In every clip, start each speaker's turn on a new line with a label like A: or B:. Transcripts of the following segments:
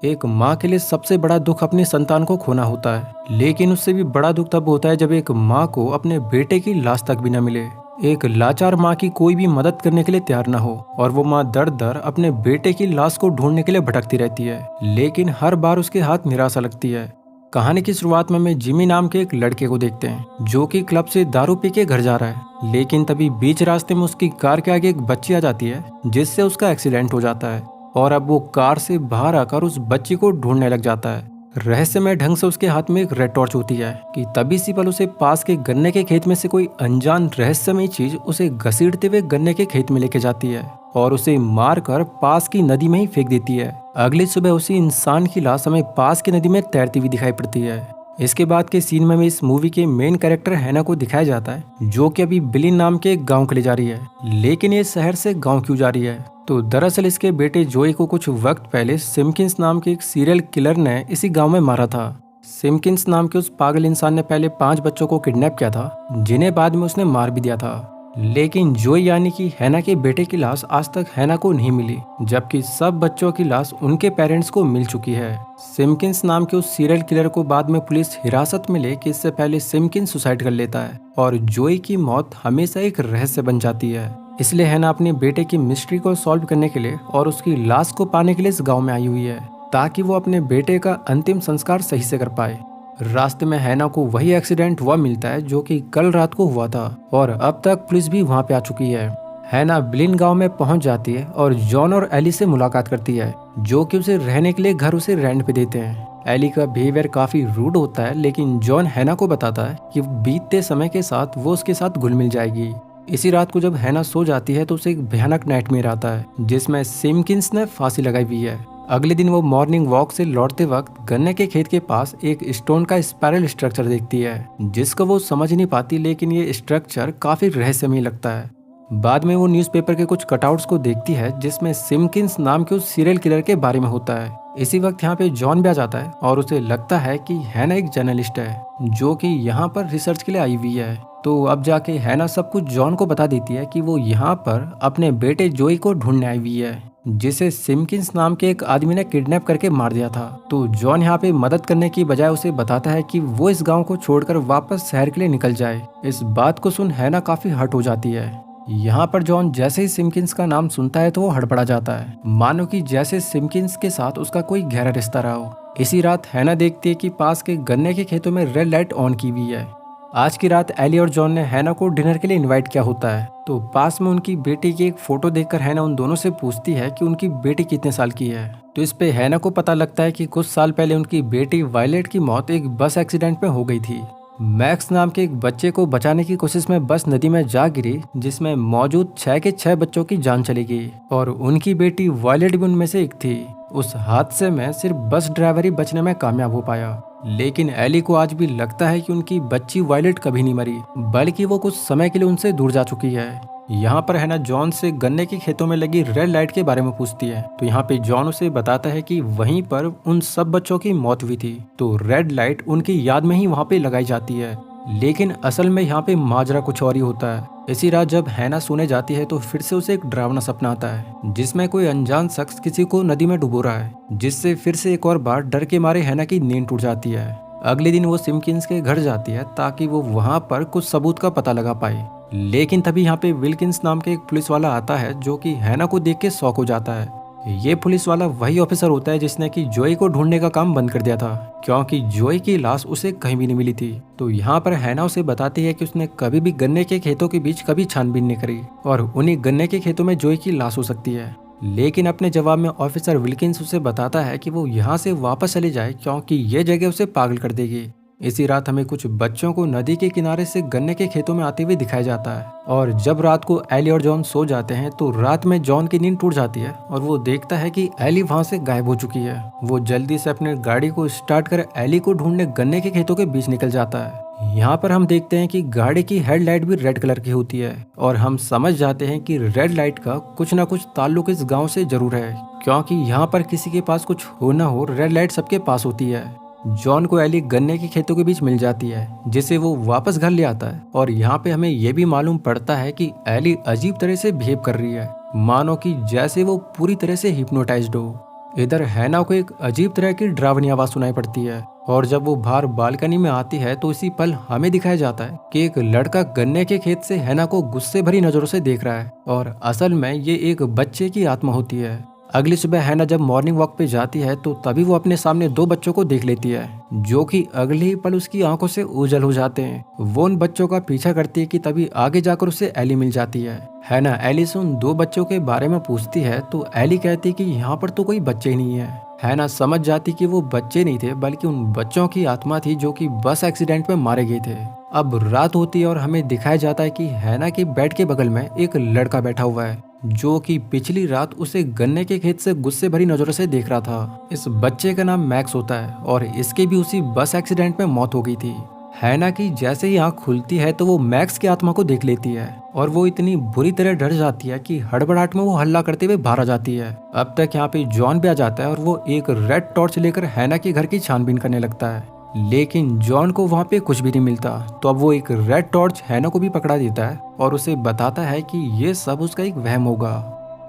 A: एक माँ के लिए सबसे बड़ा दुख अपनी संतान को खोना होता है, लेकिन उससे भी बड़ा दुख तब होता है जब एक माँ को अपने बेटे की लाश तक भी न मिले। एक लाचार माँ की कोई भी मदद करने के लिए तैयार न हो और वो माँ दर दर अपने बेटे की लाश को ढूंढने के लिए भटकती रहती है, लेकिन हर बार उसके हाथ निराशा लगती है। कहानी की शुरुआत में हमें जिमी नाम के एक लड़के को देखते हैं जो कि क्लब से दारू पी के घर जा रहा है, लेकिन तभी बीच रास्ते में उसकी कार के आगे एक बच्ची आ जाती है जिससे उसका एक्सीडेंट हो जाता है और अब वो कार से बाहर आकर उस बच्ची को ढूंढने लग जाता है। रहस्यमय ढंग से उसके हाथ में एक रेड टॉर्च होती है कि तभी सी पल उसे पास के गन्ने के खेत में से कोई अनजान रहस्यमय चीज उसे घसीटते हुए गन्ने के खेत में लेके जाती है और उसे मार कर पास की नदी में ही फेंक देती है। अगली सुबह उसी इंसान की लाश हमें पास की नदी में तैरती हुई दिखाई पड़ती है। इसके बाद के सीन में हमें इस मूवी के मेन कैरेक्टर हैना को दिखाया जाता है जो कि अभी बिलिन नाम के एक गांव के लिए जा रही है, लेकिन ये शहर से गांव क्यों जा रही है? तो दरअसल इसके बेटे जोई को कुछ वक्त पहले सिम्किंस नाम के एक सीरियल किलर ने इसी गांव में मारा था। सिम्किंस नाम के उस पागल इंसान ने पहले 5 बच्चों को किडनैप किया था जिन्हें बाद में उसने मार भी दिया था, लेकिन जोई यानी कि हैना के बेटे की लाश आज तक हैना को नहीं मिली, जबकि सब बच्चों की लाश उनके पेरेंट्स को मिल चुकी है। सिम्किंस नाम के उस सीरियल किलर को बाद में पुलिस हिरासत में ले कि इससे पहले सिम्किंस सुसाइड कर लेता है और जोई की मौत हमेशा एक रहस्य बन जाती है। इसलिए हैना अपने बेटे की मिस्ट्री को सॉल्व करने के लिए और उसकी लाश को पाने के लिए इस गाँव में आई हुई है ताकि वो अपने बेटे का अंतिम संस्कार सही से कर पाए। रास्ते में हैना को वही एक्सीडेंट हुआ मिलता है जो कि कल रात को हुआ था और अब तक पुलिस भी वहां पे आ चुकी है। हैना ब्लिन गांव में पहुंच जाती है और जॉन और एली से मुलाकात करती है जो कि उसे रहने के लिए घर उसे रेंट पे देते हैं। एली का बिहेवियर काफी रूड होता है, लेकिन जॉन हैना को बताता है कि बीतते समय के साथ वो उसके साथ घुल मिल जाएगी। इसी रात को जब हैना सो जाती है तो उसे एक भयानक नाइटमेयर आता है जिसमें सिम्किंस ने फांसी लगाई हुई है। अगले दिन वो मॉर्निंग वॉक से लौटते वक्त गन्ने के खेत के पास एक स्टोन का स्पाइरल स्ट्रक्चर देखती है जिसको वो समझ नहीं पाती, लेकिन ये स्ट्रक्चर काफी रहस्यमय लगता है। बाद में वो न्यूज़पेपर के कुछ कटआउट्स को देखती है जिसमें सिम्किंस नाम के उस सीरियल किलर के बारे में होता है। इसी वक्त यहाँ पे जॉन भी आ जाता है और उसे लगता है कि हैना एक जर्नलिस्ट है जो कि यहाँ पर रिसर्च के लिए आई हुई है। तो अब जाके हैना सब कुछ जॉन को बता देती है कि वो यहाँ पर अपने बेटे जोई को ढूंढने आई हुई है जिसे सिम्किंस नाम के एक आदमी ने किडनैप करके मार दिया था। तो जॉन यहाँ पे मदद करने की बजाय उसे बताता है कि वो इस गांव को छोड़कर वापस शहर के लिए निकल जाए। इस बात को सुन हैना काफी हर्ट हो जाती है। यहाँ पर जॉन जैसे ही सिम्किंस का नाम सुनता है तो वो हड़बड़ा जाता है, मानो कि जैसे सिम्किंस के साथ उसका कोई गहरा रिश्ता रहा हो। इसी रात हैना देखती है कि पास के गन्ने के खेतों में रेड लाइट ऑन की हुई है। आज की रात एली और जॉन ने हैना को डिनर के लिए इनवाइट किया होता है, तो पास में उनकी बेटी की एक फोटो देखकर हैना उन दोनों से पूछती है कि उनकी बेटी कितने साल की है। तो इस पे हैना को पता लगता है कि कुछ साल पहले उनकी बेटी वायलेट की मौत एक बस एक्सीडेंट में हो गई थी। मैक्स नाम के एक बच्चे को बचाने की कोशिश में बस नदी में जा गिरी जिसमें मौजूद 6 के 6 बच्चों की जान चली गई और उनकी बेटी वायलेट भी उनमें से एक थी। उस हादसे में सिर्फ बस ड्राइवर ही बचने में कामयाब हो पाया, लेकिन एली को आज भी लगता है कि उनकी बच्ची वायलेट कभी नहीं मरी, बल्कि वो कुछ समय के लिए उनसे दूर जा चुकी है। यहाँ पर हैना जॉन से गन्ने के खेतों में लगी रेड लाइट के बारे में पूछती है, तो यहाँ पे जॉन उसे बताता है कि वहीं पर उन सब बच्चों की मौत हुई थी, तो रेड लाइट उनकी याद में ही वहाँ पे लगाई जाती है। लेकिन असल में यहाँ पे माजरा कुछ और ही होता है। इसी रात जब हैना सोने जाती है तो फिर से उसे एक डरावना सपना आता है जिसमें कोई अनजान शख्स किसी को नदी में डुबो रहा है, जिससे फिर से एक और बार डर के मारे हैना की नींद टूट जाती है। अगले दिन वो सिम्किंस के घर जाती है ताकि वो वहाँ पर कुछ सबूत का पता लगा पाए, लेकिन तभी यहाँ पे विल्किंस नाम के एक पुलिस वाला आता है जो कि हैना को देख के शॉक हो जाता है। ये पुलिस वाला वही ऑफिसर होता है जिसने कि जोई को ढूंढने का काम बंद कर दिया था क्योंकि जोई की लाश उसे कहीं भी नहीं मिली थी। तो यहाँ पर हैना उसे बताती है कि उसने कभी भी गन्ने के खेतों के बीच कभी छानबीन नहीं करी और उन्हीं गन्ने के खेतों में जोई की लाश हो सकती है। लेकिन अपने जवाब में ऑफिसर विल्किंस उसे बताता है कि वो यहाँ से वापस चले जाए क्योंकि ये जगह उसे पागल कर देगी। इसी रात हमें कुछ बच्चों को नदी के किनारे से गन्ने के खेतों में आते हुए दिखाया जाता है और जब रात को एली और जॉन सो जाते हैं तो रात में जॉन की नींद टूट जाती है और वो देखता है कि एली वहां से गायब हो चुकी है। वो जल्दी से अपने गाड़ी को स्टार्ट कर एली को ढूंढने गन्ने के खेतों के बीच निकल जाता है। यहाँ पर हम देखते हैं कि गाड़ी की हेडलाइट भी रेड कलर की होती है और हम समझ जाते हैं कि रेड लाइट का कुछ न कुछ ताल्लुक इस गाँव से जरूर है, क्योंकि यहाँ पर किसी के पास कुछ हो न हो रेड लाइट सबके पास होती है। जॉन को एली गन्ने के खेतों के बीच मिल जाती है जिसे वो वापस घर ले आता है और यहाँ पे हमें ये भी मालूम पड़ता है कि एली अजीब तरह से बिहेव कर रही है, मानो कि जैसे वो पूरी तरह से हिप्नोटाइज्ड हो। इधर हैना को एक अजीब तरह की डरावनी आवाज सुनाई पड़ती है और जब वो बाहर बालकनी में आती है तो इसी पल हमें दिखाया जाता है कि एक लड़का गन्ने के खेत से हैना को गुस्से भरी नजरों से देख रहा है और असल में ये एक बच्चे की आत्मा होती है। अगली सुबह हैना जब मॉर्निंग वॉक पे जाती है तो तभी वो अपने सामने दो बच्चों को देख लेती है जो कि अगले ही पल उसकी आंखों से ओझल हो जाते हैं। वो उन बच्चों का पीछा करती है कि तभी आगे जाकर उसे एली मिल जाती है। हैना एली से उन दो बच्चों के बारे में पूछती है तो एली कहती है कि यहाँ पर तो कोई बच्चे ही नहीं है। हैना समझ जाती कि वो बच्चे नहीं थे बल्कि उन बच्चों की आत्मा थी जो कि बस एक्सीडेंट में मारे गए थे। अब रात होती है और हमें दिखाया जाता है कि हैना के बेड के बगल में एक लड़का बैठा हुआ है जो कि पिछली रात उसे गन्ने के खेत से गुस्से भरी नजरों से देख रहा था। इस बच्चे का नाम मैक्स होता है और इसके भी उसी बस एक्सीडेंट में मौत हो गई थी। हैना की जैसे ही आंख खुलती है तो वो मैक्स की आत्मा को देख लेती है और वो इतनी बुरी तरह डर जाती है कि हड़बड़ाहट में वो हल्ला करते हुए बाहर आ जाती है। अब तक यहाँ पे जॉन भी आ जाता है और वो एक रेड टॉर्च लेकर हैना के घर की छानबीन करने लगता है, लेकिन जॉन को वहाँ पे कुछ भी नहीं मिलता। तो अब वो एक रेड टॉर्च हैना को भी पकड़ा देता है और उसे बताता है कि ये सब उसका एक वहम होगा।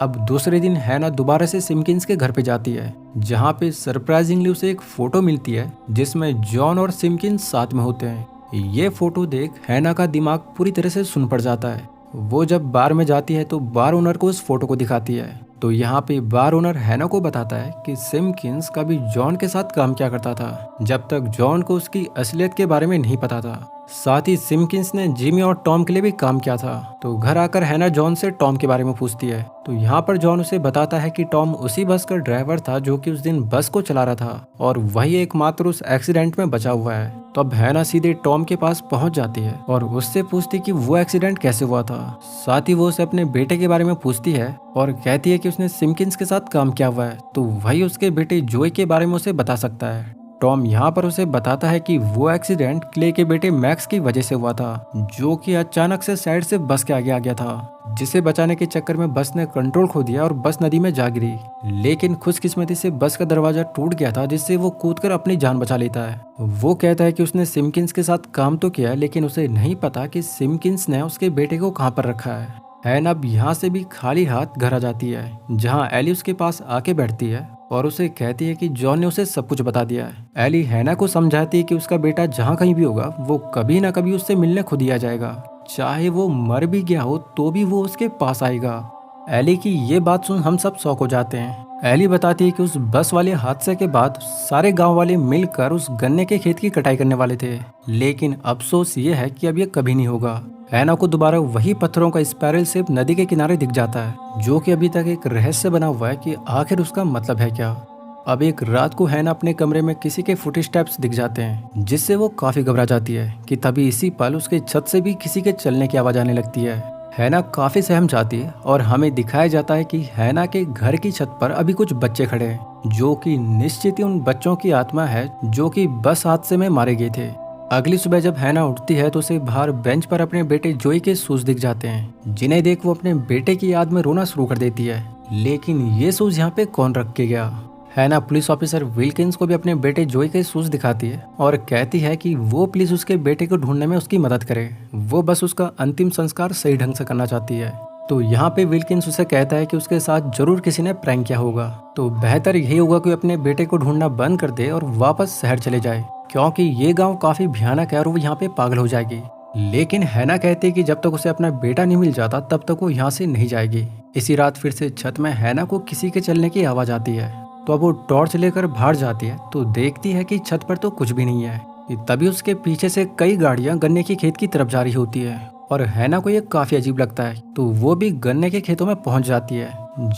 A: अब दूसरे दिन हैना दोबारा से सिम्किंस के घर पे जाती है जहाँ पे सरप्राइजिंगली उसे एक फोटो मिलती है जिसमें जॉन और सिम्किंस साथ में होते हैं। ये फोटो देख हैना का दिमाग पूरी तरह से सुन पड़ जाता है। वो जब बार में जाती है तो बार ओनर को उस फोटो को दिखाती है तो यहाँ पे बार ओनर हैना को बताता है कि सिम्किंस कभी जॉन के साथ काम किया करता था जब तक जॉन को उसकी असलियत के बारे में नहीं पता था। साथ ही सिम्किंस ने जिमी और टॉम के लिए भी काम किया था। तो घर आकर हैना जॉन से टॉम के बारे में पूछती है तो यहाँ पर जॉन उसे बताता है कि टॉम उसी बस का ड्राइवर था जो कि उस दिन बस को चला रहा था और वही एकमात्र उस एक्सीडेंट में बचा हुआ है। तो अब हैना सीधे टॉम के पास पहुंच जाती है और उससे पूछती कि वो एक्सीडेंट कैसे हुआ था। साथ ही वो उसे अपने बेटे के बारे में पूछती है और कहती है कि उसने सिम्किंस के साथ काम किया हुआ है तो वही उसके बेटे जोई के बारे में उसे बता सकता है। टॉम यहाँ पर उसे बताता है कि वो एक्सीडेंट क्ले के बेटे मैक्स की वजह से हुआ था जो कि अचानक से साइड से बस के आगे आ गया था, जिसे बचाने के चक्कर में बस ने कंट्रोल खो दिया और बस नदी में जा गिरी। लेकिन खुशकिस्मती से बस का दरवाजा टूट गया था जिससे वो कूदकर अपनी जान बचा लेता है। वो कहता है कि उसने सिम्किंस के साथ काम तो किया लेकिन उसे नहीं पता कि सिम्किंस ने उसके बेटे को कहाँ पर रखा है। हैना अब यहाँ से भी खाली हाथ घर आ जाती है जहाँ एली उसके पास आके बैठती है और उसे कहती है कि जॉन ने उसे सब कुछ बता दिया है। एली हैना को समझाती है कि उसका बेटा जहाँ कहीं भी होगा वो कभी ना कभी उससे मिलने खुद ही आ जाएगा, चाहे वो मर भी गया हो तो भी वो उसके पास आएगा। एली की ये बात सुन हम सब शॉक हो जाते हैं। एली बताती है कि उस बस वाले हादसे के बाद सारे गांव वाले मिलकर उस गन्ने के खेत की कटाई करने वाले थे, लेकिन अफसोस ये है कि अब ये कभी नहीं होगा। हैना को दोबारा वही पत्थरों का स्पाइरल शेप नदी के किनारे दिख जाता है जो कि अभी तक एक रहस्य बना हुआ है कि आखिर उसका मतलब है क्या। अब एक रात को हैना अपने कमरे में किसी के फुटस्टेप्स दिख जाते हैं जिससे वो काफी घबरा जाती है कि तभी इसी पल उसके छत से भी किसी के चलने की आवाज आने लगती है। हैना काफी सहम जाती है और हमें दिखाया जाता है कि हैना के घर की छत पर अभी कुछ बच्चे खड़े हैं जो कि निश्चित ही उन बच्चों की आत्मा है जो कि बस हादसे में मारे गए थे। अगली सुबह जब हैना उठती है तो उसे बाहर बेंच पर अपने बेटे जोई के शूज दिख जाते हैं जिन्हें देख वो अपने बेटे की याद में रोना शुरू कर देती है। लेकिन ये शूज यहाँ पे कौन रख के गया। हैना पुलिस ऑफिसर विल्किंस को भी अपने बेटे जोई के शूज दिखाती है और कहती है कि वो प्लीज उसके बेटे को ढूंढने में उसकी मदद करे, वो बस उसका अंतिम संस्कार सही ढंग से करना चाहती है। तो यहाँ पे विल्किंस उसे कहता है कि उसके साथ जरूर किसी ने प्रैंक किया होगा, तो बेहतर यही होगा कि अपने बेटे को ढूंढना बंद कर दे और वापस शहर चले जाए क्योंकि ये गांव काफी भयानक है और वो यहाँ पे पागल हो जाएगी। लेकिन हैना कहती है कि जब तक उसे अपना बेटा नहीं मिल जाता तब तक वो यहाँ से नहीं जाएगी। इसी रात फिर से छत में हैना को किसी के चलने की आवाज आती है तो अब वो टॉर्च लेकर बाहर जाती है तो देखती है कि छत पर तो कुछ भी नहीं है। तभी उसके पीछे से कई गाड़ियां गन्ने के खेत की तरफ जा रही होती है और हैना को ये काफी अजीब लगता है तो वो भी गन्ने के खेतों में पहुंच जाती है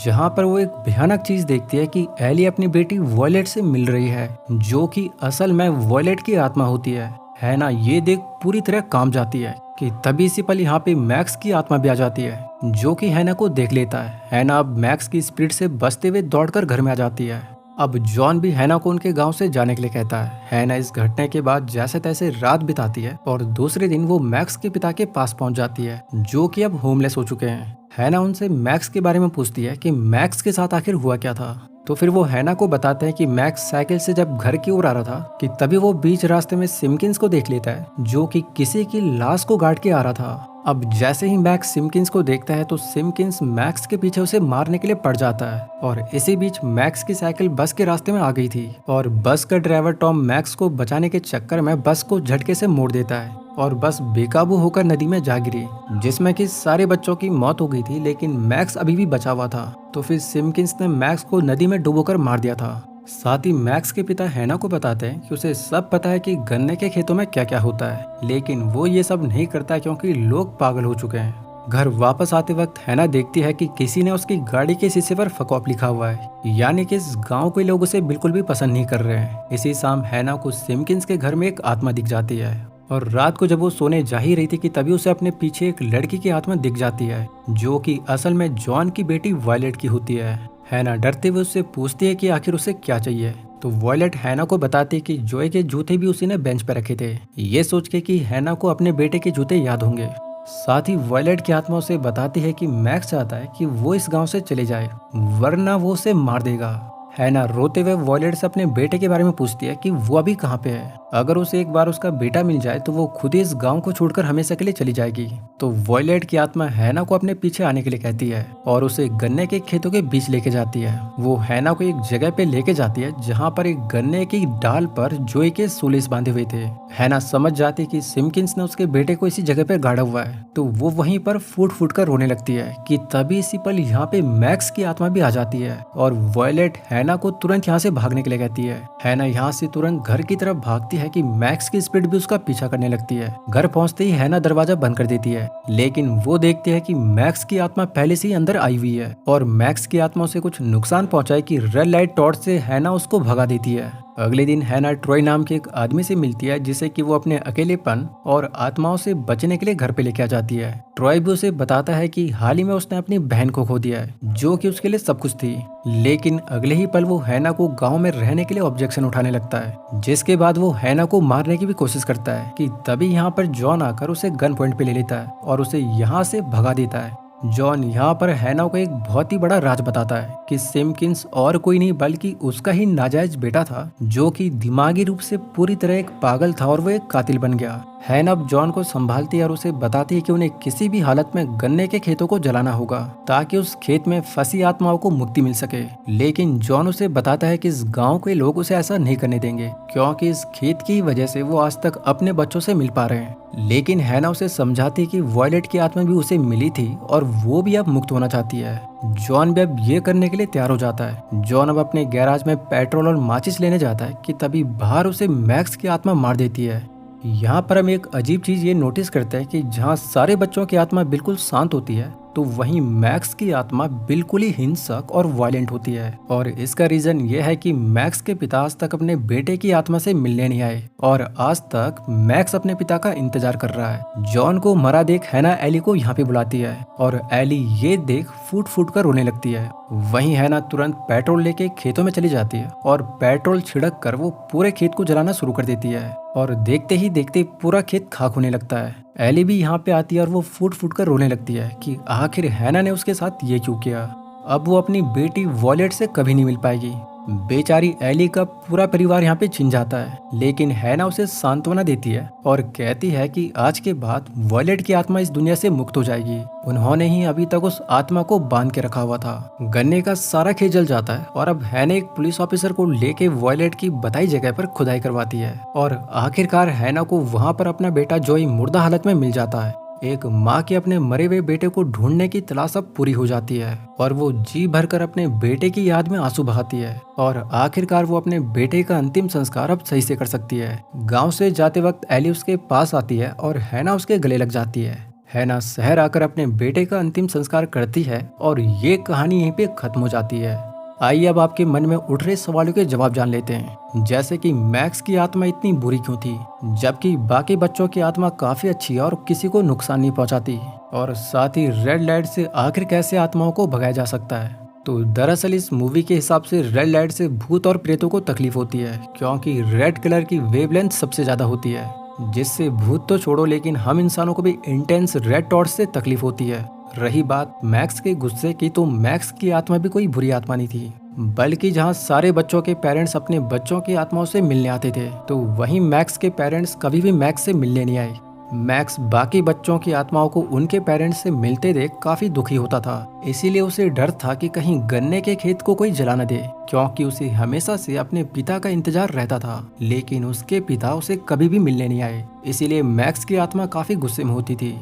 A: जहां पर वो एक भयानक चीज देखती है कि एली अपनी बेटी वॉयलेट से मिल रही है जो कि असल में वॉयलेट की आत्मा होती है। हैना ये देख पूरी तरह कांप जाती है कि तभी इसी पल यहाँ पे मैक्स की आत्मा भी आ जाती है जो कि हैना को देख लेता है। हैना अब मैक्स की स्पीड से बचते हुए दौड़कर घर में आ जाती है। अब जॉन भी हैना को उनके गांव से जाने के लिए कहता है। हैना इस घटना के बाद जैसे तैसे रात बिताती है और दूसरे दिन वो मैक्स के पिता के पास पहुंच जाती है जो कि अब होमलेस हो चुके हैं। हैना उनसे मैक्स के बारे में पूछती है कि मैक्स के साथ आखिर हुआ क्या था। तो फिर वो हैना को बताते हैं कि मैक्स साइकिल से जब घर की ओर आ रहा था कि तभी वो बीच रास्ते में सिम्किंस को देख लेता है जो कि किसी की लाश को गाड़ के आ रहा था। अब जैसे ही मैक्स सिमकिंस को देखता है तो सिमकिंस मैक्स के पीछे उसे मारने के लिए पड़ जाता है और इसी बीच मैक्स की साइकिल बस के रास्ते में आ गई थी और बस का ड्राइवर टॉम मैक्स को बचाने के चक्कर में बस को झटके से मोड़ देता है और बस बेकाबू होकर नदी में जा गिरी, जिसमें कि सारे बच्चों की मौत हो गई थी लेकिन मैक्स अभी भी बचा हुआ था। तो फिर सिमकिंस ने मैक्स को नदी में डुबोकर मार दिया था। साथ ही मैक्स के पिता हैना को बताते हैं कि उसे सब पता है कि गन्ने के खेतों में क्या क्या होता है, लेकिन वो ये सब नहीं करता क्योंकि लोग पागल हो चुके हैं। घर वापस आते वक्त हैना देखती है कि किसी ने उसकी गाड़ी के शीशे पर फक ऑफ लिखा हुआ है, यानी कि इस गांव के लोग उसे बिल्कुल भी पसंद नहीं कर रहे हैं। इसी शाम हैना को सिमकिंस के घर में एक आत्मा दिख जाती है और रात को जब वो सोने जा ही रही थी कि तभी उसे अपने पीछे एक लड़की की आत्मा दिख जाती है जो कि असल में जॉन की बेटी वायलेट की होती है। हैना डरते हुए उससे पूछती है कि आखिर उसे क्या चाहिए, तो वायलेट हैना को बताती है कि जोए के जूते भी उसी ने बेंच पर रखे थे, ये सोच के कि हैना को अपने बेटे के जूते याद होंगे। साथ ही वायलेट की आत्मा उसे बताती है कि मैक्स चाहता है कि वो इस गांव से चले जाए वरना वो उसे मार देगा। हैना रोते हुए वायलेट से अपने बेटे के बारे में पूछती है कि वो अभी कहाँ पे है। अगर उसे एक बार उसका बेटा मिल जाए तो वो खुद ही इस गांव को छोड़कर हमेशा के लिए चली जाएगी। तो वायलेट की आत्मा हैना को अपने पीछे आने के लिए कहती है और उसे गन्ने के खेतों के बीच लेके जाती है। वो हैना को एक जगह पे लेके जाती है जहाँ पर एक गन्ने की डाल पर जोई के सूलेस बांधे हुए थे। हैना समझ जाती है कि सिमकिंस ने उसके बेटे को इसी जगह पे गाड़ा हुआ है, तो वो वहीं पर फूट फूट कर रोने लगती है कि तभी इसी पल यहाँ पे मैक्स की आत्मा भी आ जाती है और वायलेट हैना को तुरंत यहाँ से भागने के लिए कहती है। हैना यहाँ से तुरंत घर की तरफ भागती है कि मैक्स की स्पीड भी उसका पीछा करने लगती है। घर पहुँचते ही हैना दरवाजा बंद कर देती है, लेकिन वो देखती है कि मैक्स की आत्मा पहले से ही अंदर आई हुई है और मैक्स की आत्मा उसे कुछ नुकसान पहुंचाए कि रेड लाइट टॉर्च से हैना उसको भगा देती है। अगले दिन हैना ट्रॉय नाम के एक आदमी से मिलती है जिसे कि वो अपने अकेलेपन और आत्माओं से बचने के लिए घर पे लेके आ जाती है। ट्रॉय भी उसे बताता है कि हाल ही में उसने अपनी बहन को खो दिया है जो कि उसके लिए सब कुछ थी, लेकिन अगले ही पल वो हैना को गांव में रहने के लिए ऑब्जेक्शन उठाने लगता है, जिसके बाद वो हैना को मारने की भी कोशिश करता है कि तभी यहाँ पर जॉन आकर उसे गन पॉइंट पे ले लेता है और उसे यहाँ से भगा देता है। जॉन यहाँ पर हैना को एक बहुत ही बड़ा राज बताता है कि सिमकिंस और कोई नहीं बल्कि उसका ही नाजायज बेटा था जो कि दिमागी रूप से पूरी तरह एक पागल था और वो एक कातिल बन गया। हैना अब जॉन को संभालती है और उसे बताती है कि उन्हें किसी भी हालत में गन्ने के खेतों को जलाना होगा ताकि उस खेत में फंसी आत्माओं को मुक्ति मिल सके। लेकिन जॉन उसे बताता है कि इस गांव के लोग उसे ऐसा नहीं करने देंगे क्योंकि इस खेत की वजह से वो आज तक अपने बच्चों से मिल पा रहे हैं। लेकिन हैना उसे समझाती है कि वायलेट की आत्मा भी उसे मिली थी और वो भी अब मुक्त होना चाहती है। जॉन भी अब ये करने के लिए तैयार हो जाता है। जॉन अब अपने गैराज में पेट्रोल और माचिस लेने जाता है कि तभी बाहर उसे मैक्स की आत्मा मार देती है। यहाँ पर हम एक अजीब चीज ये नोटिस करते हैं कि जहाँ सारे बच्चों की आत्मा बिल्कुल शांत होती है तो वहीं मैक्स की आत्मा बिल्कुल ही हिंसक और वायलेंट होती है और इसका रीजन ये है कि मैक्स के पिता आज तक अपने बेटे की आत्मा से मिलने नहीं आए और आज तक मैक्स अपने पिता का इंतजार कर रहा है। जॉन को मरा देख हैना एली को यहाँ पे बुलाती है और एली ये देख फूट फूट कर रोने लगती है। वहीं हैना तुरंत पेट्रोल लेके खेतों में चली जाती है और पेट्रोल छिड़क कर वो पूरे खेत को जलाना शुरू कर देती है और देखते ही देखते पूरा खेत खाक होने लगता है। एली भी यहाँ पे आती है और वो फूट फूट कर रोने लगती है कि आखिर हैना ने उसके साथ ये क्यों किया। अब वो अपनी बेटी वायलेट से कभी नहीं मिल पाएगी। बेचारी एली का पूरा परिवार यहाँ पे छिन जाता है, लेकिन हैना उसे सांत्वना देती है और कहती है कि आज के बाद वायलेट की आत्मा इस दुनिया से मुक्त हो जाएगी। उन्होंने ही अभी तक उस आत्मा को बांध के रखा हुआ था। गन्ने का सारा खेत जल जाता है और अब हैना एक पुलिस ऑफिसर को लेके वायलेट की बताई जगह पर खुदाई करवाती है और आखिरकार हैना को वहाँ पर अपना बेटा जोई मुर्दा हालत में मिल जाता है। एक माँ के अपने मरे हुए बेटे को ढूंढने की तलाश अब पूरी हो जाती है और वो जी भरकर अपने बेटे की याद में आंसू बहाती है और आखिरकार वो अपने बेटे का अंतिम संस्कार अब सही से कर सकती है। गांव से जाते वक्त एली उसके पास आती है और हैना उसके गले लग जाती है। हैना शहर आकर अपने बेटे का अंतिम संस्कार करती है और ये कहानी यहीं पे खत्म हो जाती है। आइए अब आपके मन में उठ रहे सवालों के जवाब जान लेते हैं, जैसे कि मैक्स की आत्मा इतनी बुरी क्यों थी जबकि बाकी बच्चों की आत्मा काफी अच्छी है और किसी को नुकसान नहीं पहुंचाती, और साथ ही रेड लाइट से आखिर कैसे आत्माओं को भगाया जा सकता है। तो दरअसल इस मूवी के हिसाब से रेड लाइट से भूत और प्रेतों को तकलीफ होती है क्योंकि रेड कलर की वेवलेंथ सबसे ज्यादा होती है, जिससे भूत तो छोड़ो लेकिन हम इंसानों को भी इंटेंस रेड टॉर्च से तकलीफ होती है। रही बात मैक्स के गुस्से की, तो मैक्स की आत्मा भी कोई बुरी आत्मा नहीं थी, बल्कि जहां सारे बच्चों के पेरेंट्स अपने बच्चों की आत्माओं से मिलने आते थे तो वहीं मैक्स के पेरेंट्स कभी भी मैक्स से मिलने नहीं आए। मैक्स बाकी बच्चों की आत्माओं को उनके पेरेंट्स से मिलते देख काफी दुखी होता था। इसीलिए उसे डर था कि कहीं गन्ने के खेत को कोई जला न दे, क्योंकि उसे हमेशा से अपने पिता का इंतजार रहता था। लेकिन उसके पिता उसे कभी भी मिलने नहीं आए, इसीलिए मैक्स की आत्मा काफी गुस्से में होती थी।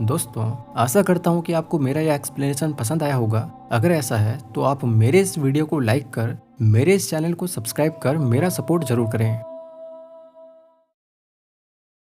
A: दोस्तों, आशा करता हूँ कि आपको मेरा यह एक्सप्लेनेशन पसंद आया होगा। अगर ऐसा है तो आप मेरे इस वीडियो को लाइक कर, मेरे इस चैनल को सब्सक्राइब कर मेरा सपोर्ट जरूर करें।